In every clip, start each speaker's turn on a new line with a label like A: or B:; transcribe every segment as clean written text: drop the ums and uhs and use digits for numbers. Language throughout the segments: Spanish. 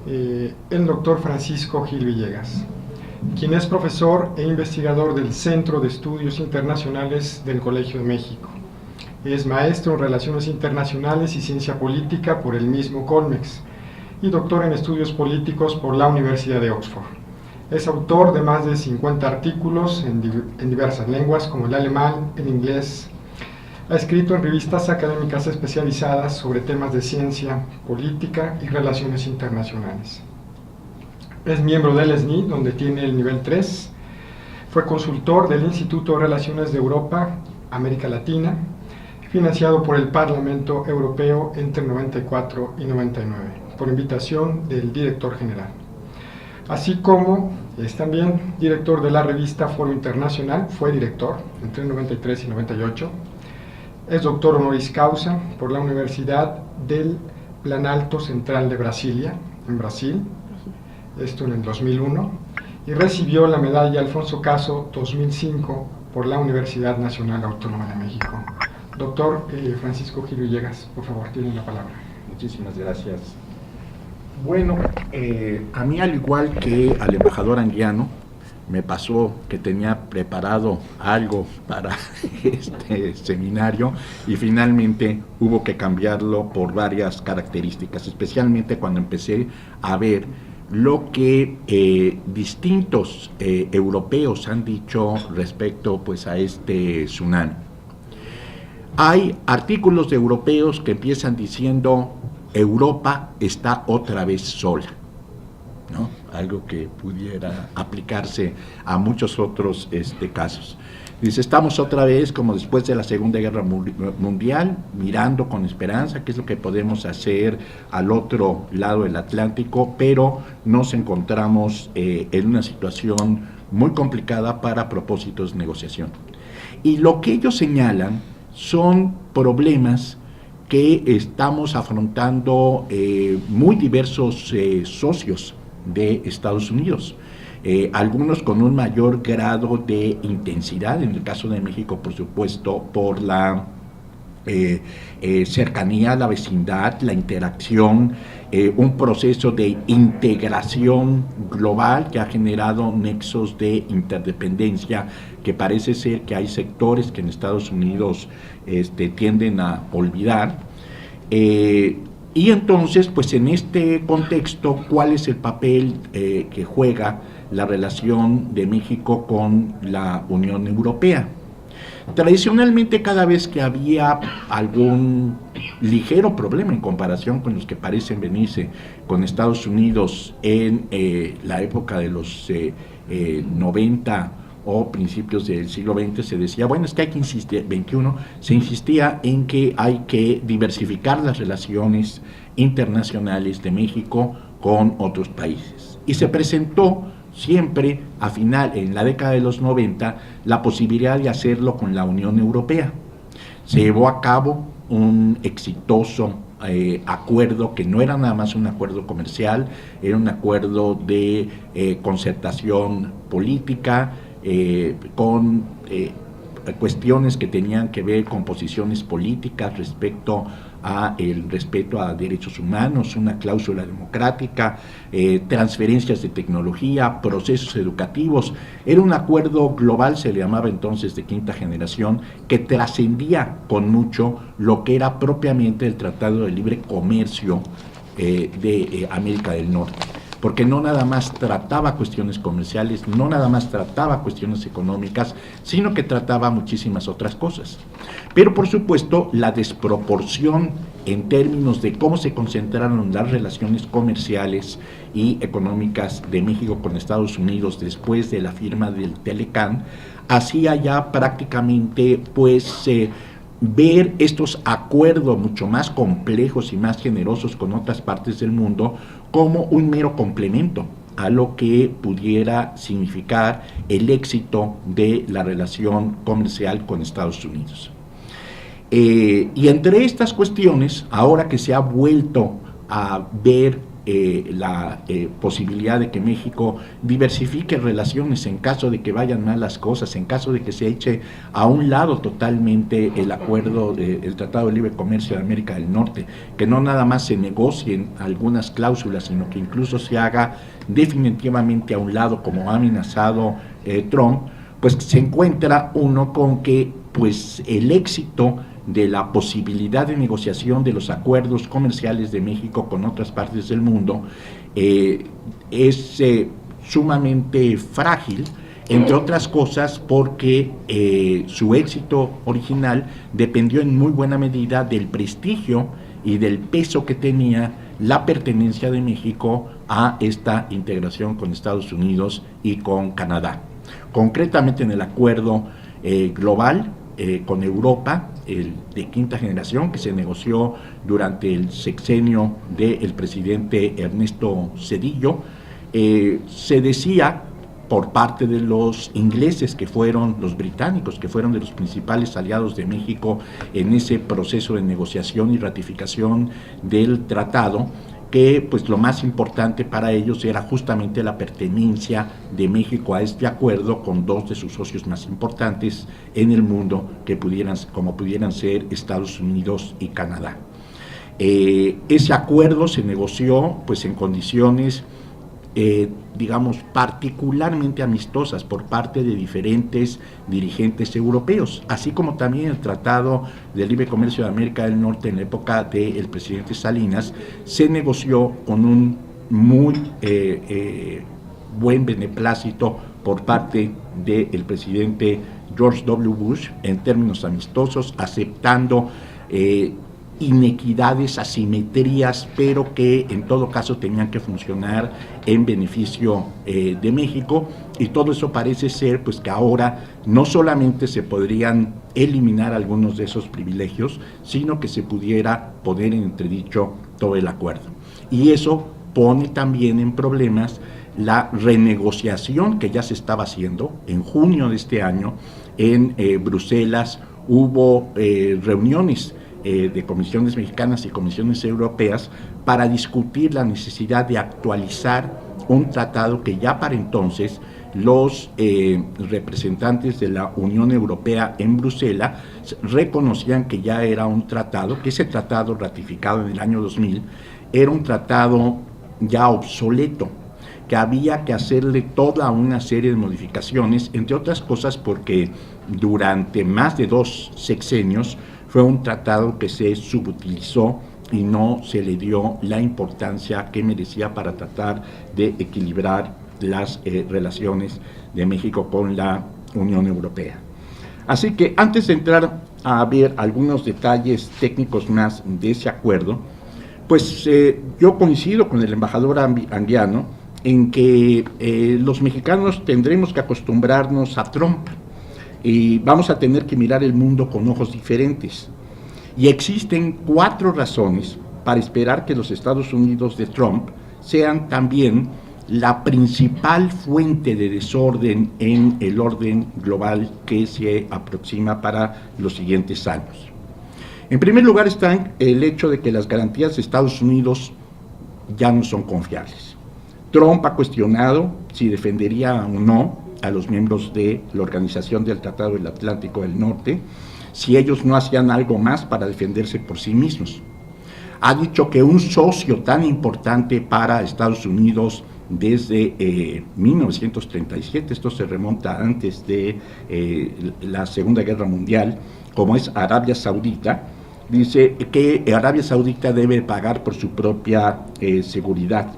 A: el doctor Francisco Gil Villegas, quien es profesor e investigador del Centro de Estudios Internacionales del Colegio de México. Es maestro en Relaciones Internacionales y Ciencia Política por el mismo Colmex y doctor en Estudios Políticos por la Universidad de Oxford. Es autor de más de 50 artículos en diversas lenguas como el alemán, el inglés. Ha escrito en revistas académicas especializadas sobre temas de ciencia, política y relaciones internacionales. Es miembro del SNI, donde tiene el nivel 3. Fue consultor del Instituto de Relaciones de Europa, América Latina, financiado por el Parlamento Europeo entre 94 y 99, por invitación del director general. Así como es también director de la revista Foro Internacional, fue director entre 93 y 98. Es doctor honoris causa por la Universidad del Planalto Central de Brasilia, en Brasil, esto en el 2001, y recibió la medalla Alfonso Caso 2005 por la Universidad Nacional Autónoma de México. Doctor Francisco Gil Villegas, por favor, tiene la palabra.
B: Muchísimas gracias. Bueno, a mí, al igual que al embajador Anguiano, me pasó que tenía preparado algo para este seminario y finalmente hubo que cambiarlo por varias características, especialmente cuando empecé a ver lo que distintos europeos han dicho respecto pues a este tsunami. Hay artículos de europeos que empiezan diciendo Europa está otra vez sola, ¿no? Algo que pudiera aplicarse a muchos otros casos. Dice, estamos otra vez como después de la Segunda Guerra Mundial, mirando con esperanza qué es lo que podemos hacer al otro lado del Atlántico, pero nos encontramos en una situación muy complicada para propósitos de negociación. Y lo que ellos señalan son problemas que estamos afrontando muy diversos socios de Estados Unidos, algunos con un mayor grado de intensidad, en el caso de México, por supuesto, por la cercanía a la vecindad, la interacción, un proceso de integración global que ha generado nexos de interdependencia que parece ser que hay sectores que en Estados Unidos tienden a olvidar. Y entonces, pues en este contexto, ¿cuál es el papel que juega la relación de México con la Unión Europea? Tradicionalmente, cada vez que había algún ligero problema en comparación con los que parecen venirse con Estados Unidos en la época de los 90 o principios del siglo XX, se decía, bueno, es que hay que insistir, 21, se insistía en que hay que diversificar las relaciones internacionales de México con otros países. Y se presentó siempre en la década de los 90, la posibilidad de hacerlo con la Unión Europea. Se llevó a cabo un exitoso acuerdo que no era nada más un acuerdo comercial, era un acuerdo de concertación política, con cuestiones que tenían que ver con posiciones políticas respecto a el respeto a derechos humanos, una cláusula democrática, transferencias de tecnología, procesos educativos. Era un acuerdo global, se le llamaba entonces de quinta generación, que trascendía con mucho lo que era propiamente el Tratado de Libre Comercio de América del Norte, porque no nada más trataba cuestiones comerciales, no nada más trataba cuestiones económicas, sino que trataba muchísimas otras cosas. Pero por supuesto, la desproporción en términos de cómo se concentraron las relaciones comerciales y económicas de México con Estados Unidos después de la firma del Telecán, hacía ya prácticamente pues ver estos acuerdos mucho más complejos y más generosos con otras partes del mundo como un mero complemento a lo que pudiera significar el éxito de la relación comercial con Estados Unidos. Y entre estas cuestiones, ahora que se ha vuelto a ver la posibilidad de que México diversifique relaciones en caso de que vayan mal las cosas, en caso de que se eche a un lado totalmente el acuerdo, el Tratado de Libre Comercio de América del Norte, que no nada más se negocien algunas cláusulas, sino que incluso se haga definitivamente a un lado, como ha amenazado Trump, pues se encuentra uno con que pues el éxito de la posibilidad de negociación de los acuerdos comerciales de México con otras partes del mundo es sumamente frágil, entre otras cosas porque su éxito original dependió en muy buena medida del prestigio y del peso que tenía la pertenencia de México a esta integración con Estados Unidos y con Canadá. Concretamente en el acuerdo global con Europa, el de quinta generación, que se negoció durante el sexenio del presidente Ernesto Zedillo, se decía por parte de los ingleses, que fueron los británicos, que fueron de los principales aliados de México en ese proceso de negociación y ratificación del tratado, que pues lo más importante para ellos era justamente la pertenencia de México a este acuerdo con dos de sus socios más importantes en el mundo, que pudieran ser Estados Unidos y Canadá. Ese acuerdo se negoció pues en condiciones digamos particularmente amistosas por parte de diferentes dirigentes europeos, así como también el Tratado de Libre Comercio de América del Norte en la época del presidente Salinas se negoció con un muy buen beneplácito por parte del presidente George W. Bush en términos amistosos, aceptando inequidades, asimetrías, pero que en todo caso tenían que funcionar en beneficio de México, y todo eso parece ser pues que ahora no solamente se podrían eliminar algunos de esos privilegios, sino que se pudiera poner en entredicho todo el acuerdo. Y eso pone también en problemas la renegociación que ya se estaba haciendo. En junio de este año en Bruselas hubo reuniones de comisiones mexicanas y comisiones europeas para discutir la necesidad de actualizar un tratado que ya para entonces los representantes de la Unión Europea en Bruselas reconocían que ya era un tratado, que ese tratado ratificado en el año 2000 era un tratado ya obsoleto, que había que hacerle toda una serie de modificaciones, entre otras cosas porque durante más de 2 sexenios fue un tratado que se subutilizó y no se le dio la importancia que merecía para tratar de equilibrar las relaciones de México con la Unión Europea. Así que antes de entrar a ver algunos detalles técnicos más de ese acuerdo, pues yo coincido con el embajador Anguiano en que los mexicanos tendremos que acostumbrarnos a Trump y vamos a tener que mirar el mundo con ojos diferentes. Y existen 4 razones para esperar que los Estados Unidos de Trump sean también la principal fuente de desorden en el orden global que se aproxima para los siguientes años. En primer lugar está el hecho de que las garantías de Estados Unidos ya no son confiables. Trump ha cuestionado si defendería o no a los miembros de la Organización del Tratado del Atlántico del Norte, si ellos no hacían algo más para defenderse por sí mismos. Ha dicho que un socio tan importante para Estados Unidos desde 1937, esto se remonta antes de la Segunda Guerra Mundial, como es Arabia Saudita, dice que Arabia Saudita debe pagar por su propia seguridad.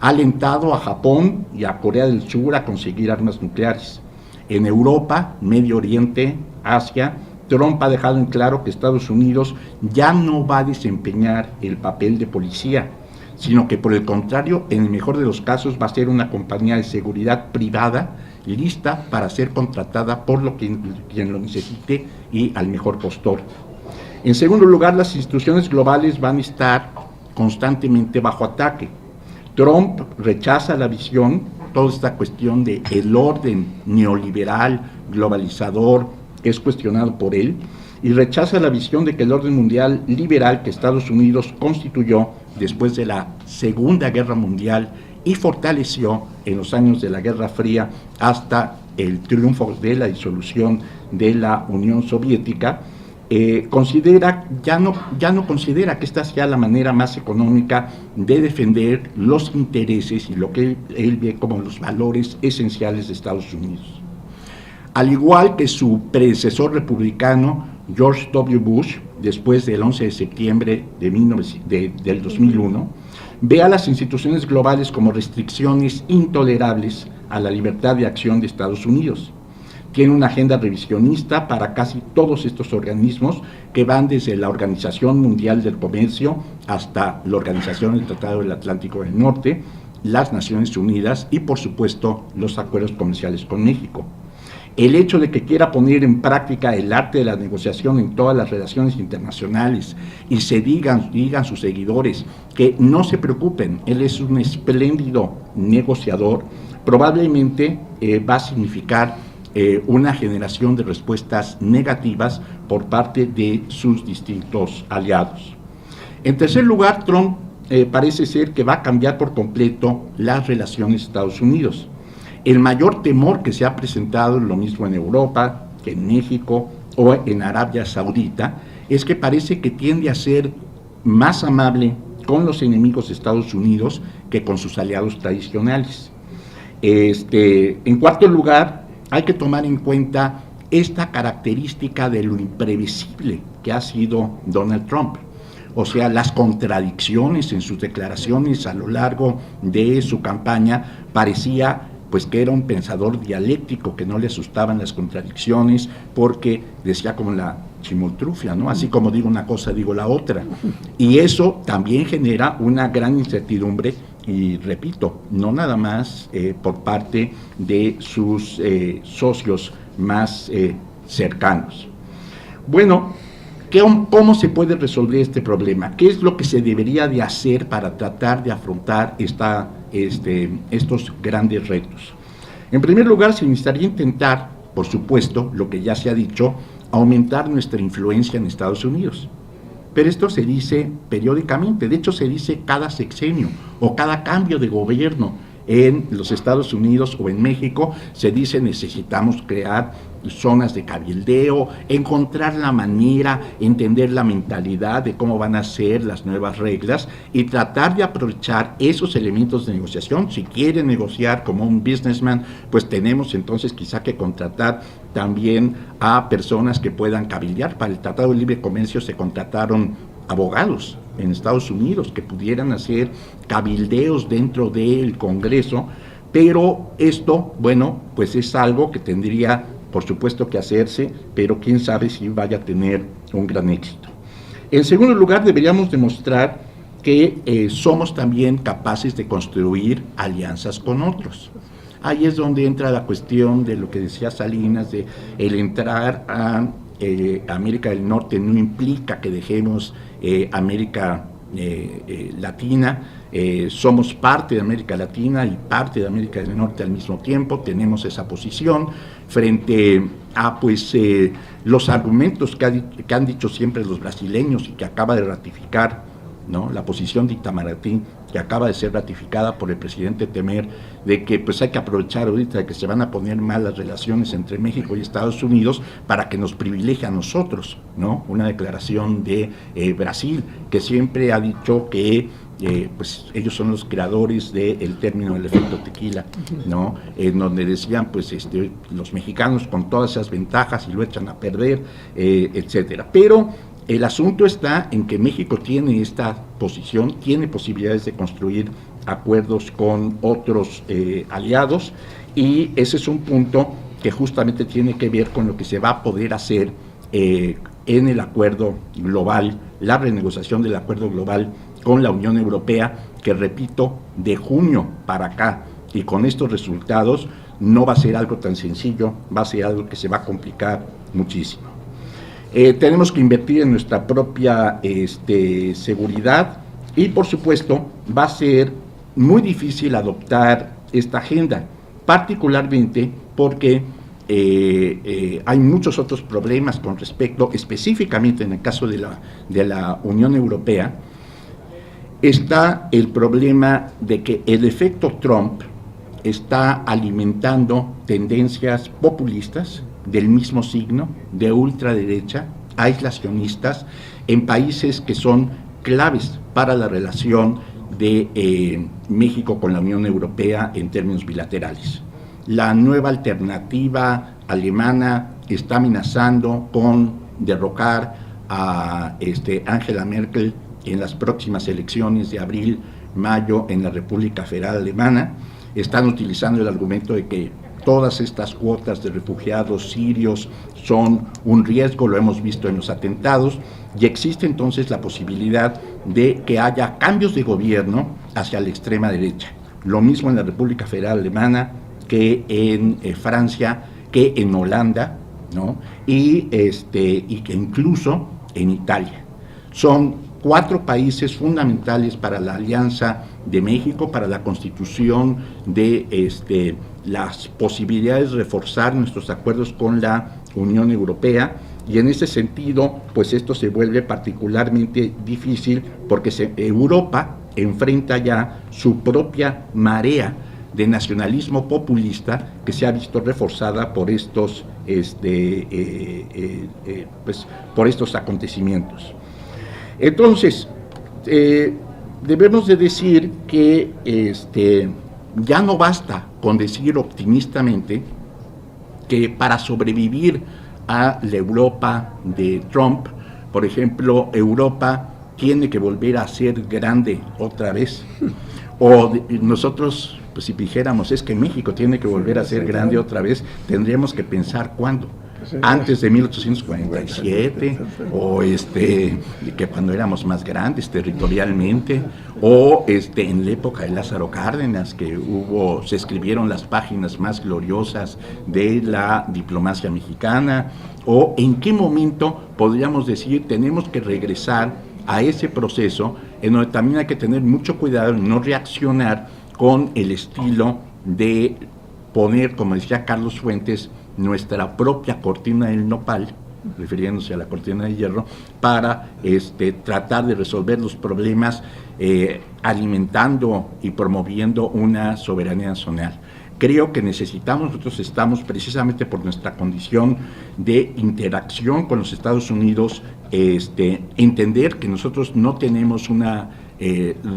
B: Ha alentado a Japón y a Corea del Sur a conseguir armas nucleares. En Europa, Medio Oriente, Asia, Trump ha dejado en claro que Estados Unidos ya no va a desempeñar el papel de policía, sino que por el contrario, en el mejor de los casos, va a ser una compañía de seguridad privada lista para ser contratada por quien lo necesite y al mejor postor. En segundo lugar, las instituciones globales van a estar constantemente bajo ataque. Trump rechaza la visión, toda esta cuestión de el orden neoliberal, globalizador, es cuestionado por él, y rechaza la visión de que el orden mundial liberal que Estados Unidos constituyó después de la Segunda Guerra Mundial y fortaleció en los años de la Guerra Fría hasta el triunfo de la disolución de la Unión Soviética, ya no considera que esta sea la manera más económica de defender los intereses y lo que él ve como los valores esenciales de Estados Unidos. Al igual que su predecesor republicano, George W. Bush, después del 11 de septiembre del 2001, ve a las instituciones globales como restricciones intolerables a la libertad de acción de Estados Unidos. Tiene una agenda revisionista para casi todos estos organismos que van desde la Organización Mundial del Comercio hasta la Organización del Tratado del Atlántico del Norte, las Naciones Unidas y, por supuesto, los acuerdos comerciales con México. El hecho de que quiera poner en práctica el arte de la negociación en todas las relaciones internacionales y se digan sus seguidores que no se preocupen, él es un espléndido negociador, probablemente va a significar una generación de respuestas negativas por parte de sus distintos aliados. En tercer lugar, Trump parece ser que va a cambiar por completo las relaciones de Estados Unidos. El mayor temor que se ha presentado, lo mismo en Europa, que en México o en Arabia Saudita, es que parece que tiende a ser más amable con los enemigos de Estados Unidos que con sus aliados tradicionales. En cuarto lugar, hay que tomar en cuenta esta característica de lo imprevisible que ha sido Donald Trump. O sea, las contradicciones en sus declaraciones a lo largo de su campaña parecía pues que era un pensador dialéctico, que no le asustaban las contradicciones, porque decía como la chimoltrufia, ¿no? Así como digo una cosa, digo la otra. Y eso también genera una gran incertidumbre, y repito, no nada más por parte de sus socios más cercanos. Bueno, ¿cómo se puede resolver este problema? ¿Qué es lo que se debería de hacer para tratar de afrontar estos grandes retos? En primer lugar, se necesitaría intentar, por supuesto, lo que ya se ha dicho, aumentar nuestra influencia en Estados Unidos. Pero esto se dice periódicamente, de hecho se dice cada sexenio o cada cambio de gobierno en los Estados Unidos o en México, se dice necesitamos crear zonas de cabildeo, encontrar la manera, entender la mentalidad de cómo van a ser las nuevas reglas y tratar de aprovechar esos elementos de negociación. Si quieren negociar como un businessman, pues tenemos entonces quizá que contratar también a personas que puedan cabildear. Para el Tratado de Libre Comercio se contrataron abogados en Estados Unidos que pudieran hacer cabildeos dentro del Congreso, pero esto, bueno, pues es algo que tendría por supuesto que hacerse, pero quién sabe si vaya a tener un gran éxito. En segundo lugar, deberíamos demostrar que somos también capaces de construir alianzas con otros. Ahí es donde entra la cuestión de lo que decía Salinas, de el entrar a América del Norte no implica que dejemos América Latina. Somos parte de América Latina y parte de América del Norte al mismo tiempo, tenemos esa posición frente a los argumentos que han dicho siempre los brasileños y que acaba de ratificar, ¿no?, la posición de Itamaraty, que acaba de ser ratificada por el presidente Temer, de que pues hay que aprovechar ahorita de que se van a poner mal las relaciones entre México y Estados Unidos para que nos privilegie a nosotros, ¿no? Una declaración de Brasil, que siempre ha dicho que pues ellos son los creadores del término del efecto tequila, ¿no? En donde decían pues los mexicanos con todas esas ventajas y lo echan a perder, etcétera. Pero el asunto está en que México tiene esta posición, tiene posibilidades de construir acuerdos con otros aliados, y ese es un punto que justamente tiene que ver con lo que se va a poder hacer en el acuerdo global, la renegociación del acuerdo global con la Unión Europea, que repito, de junio para acá, y con estos resultados no va a ser algo tan sencillo, va a ser algo que se va a complicar muchísimo. Tenemos que invertir en nuestra propia seguridad, y por supuesto va a ser muy difícil adoptar esta agenda, particularmente porque hay muchos otros problemas con respecto, específicamente en el caso de la Unión Europea, está el problema de que el efecto Trump está alimentando tendencias populistas del mismo signo, de ultraderecha, aislacionistas, en países que son claves para la relación de México con la Unión Europea en términos bilaterales. La nueva alternativa alemana está amenazando con derrocar a Angela Merkel en las próximas elecciones de abril-mayo en la República Federal Alemana. Están utilizando el argumento de que todas estas cuotas de refugiados sirios son un riesgo, lo hemos visto en los atentados, y existe entonces la posibilidad de que haya cambios de gobierno hacia la extrema derecha. Lo mismo en la República Federal Alemana que en Francia, que en Holanda, ¿no? y que incluso en Italia. Son 4 países fundamentales para la Alianza de México, para la constitución de las posibilidades de reforzar nuestros acuerdos con la Unión Europea, y en ese sentido, pues esto se vuelve particularmente difícil porque Europa enfrenta ya su propia marea de nacionalismo populista que se ha visto reforzada por estos, por estos acontecimientos. Entonces, debemos de decir que ya no basta con decir optimistamente que para sobrevivir a la Europa de Trump, por ejemplo, Europa tiene que volver a ser grande otra vez, o nosotros, pues si dijéramos es que México tiene que volver a ser grande otra vez, tendríamos que pensar cuándo. Antes de 1847, o que cuando éramos más grandes territorialmente, o en la época de Lázaro Cárdenas, que se escribieron las páginas más gloriosas de la diplomacia mexicana, o en qué momento podríamos decir tenemos que regresar a ese proceso en donde también hay que tener mucho cuidado en no reaccionar con el estilo de poner, como decía Carlos Fuentes, nuestra propia cortina del nopal, refiriéndose a la cortina de hierro, para tratar de resolver los problemas alimentando y promoviendo una soberanía nacional. Creo que nosotros estamos precisamente por nuestra condición de interacción con los Estados Unidos, entender que nosotros no tenemos una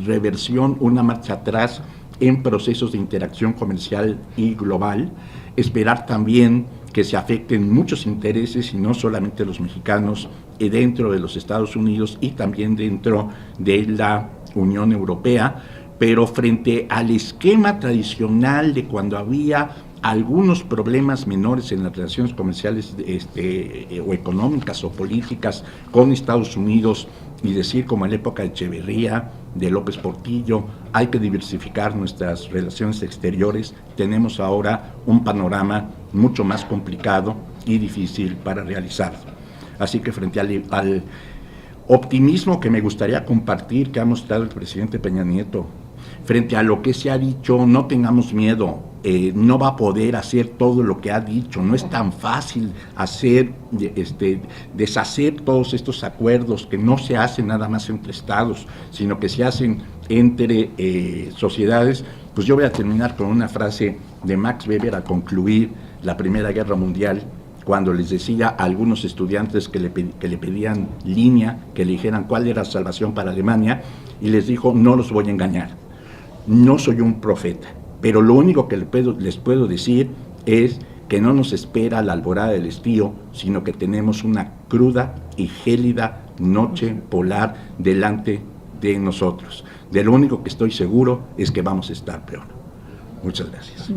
B: reversión, una marcha atrás en procesos de interacción comercial y global, esperar también que se afecten muchos intereses y no solamente los mexicanos dentro de los Estados Unidos y también dentro de la Unión Europea, pero frente al esquema tradicional de cuando había algunos problemas menores en las relaciones comerciales o económicas o políticas con Estados Unidos, y decir como en la época de Echeverría, de López Portillo, hay que diversificar nuestras relaciones exteriores, tenemos ahora un panorama mucho más complicado y difícil para realizarlo. Así que frente al optimismo que me gustaría compartir que ha mostrado el presidente Peña Nieto, frente a lo que se ha dicho, no tengamos miedo, no va a poder hacer todo lo que ha dicho, no es tan fácil deshacer todos estos acuerdos que no se hacen nada más entre estados, sino que se hacen entre sociedades. Pues yo voy a terminar con una frase de Max Weber a concluir la Primera Guerra Mundial, cuando les decía a algunos estudiantes que le pedían línea, que le dijeran cuál era la salvación para Alemania, y les dijo: no los voy a engañar, no soy un profeta, pero lo único que les puedo decir es que no nos espera la alborada del estío, sino que tenemos una cruda y gélida noche polar delante de nosotros. De lo único que estoy seguro es que vamos a estar peor. Muchas gracias.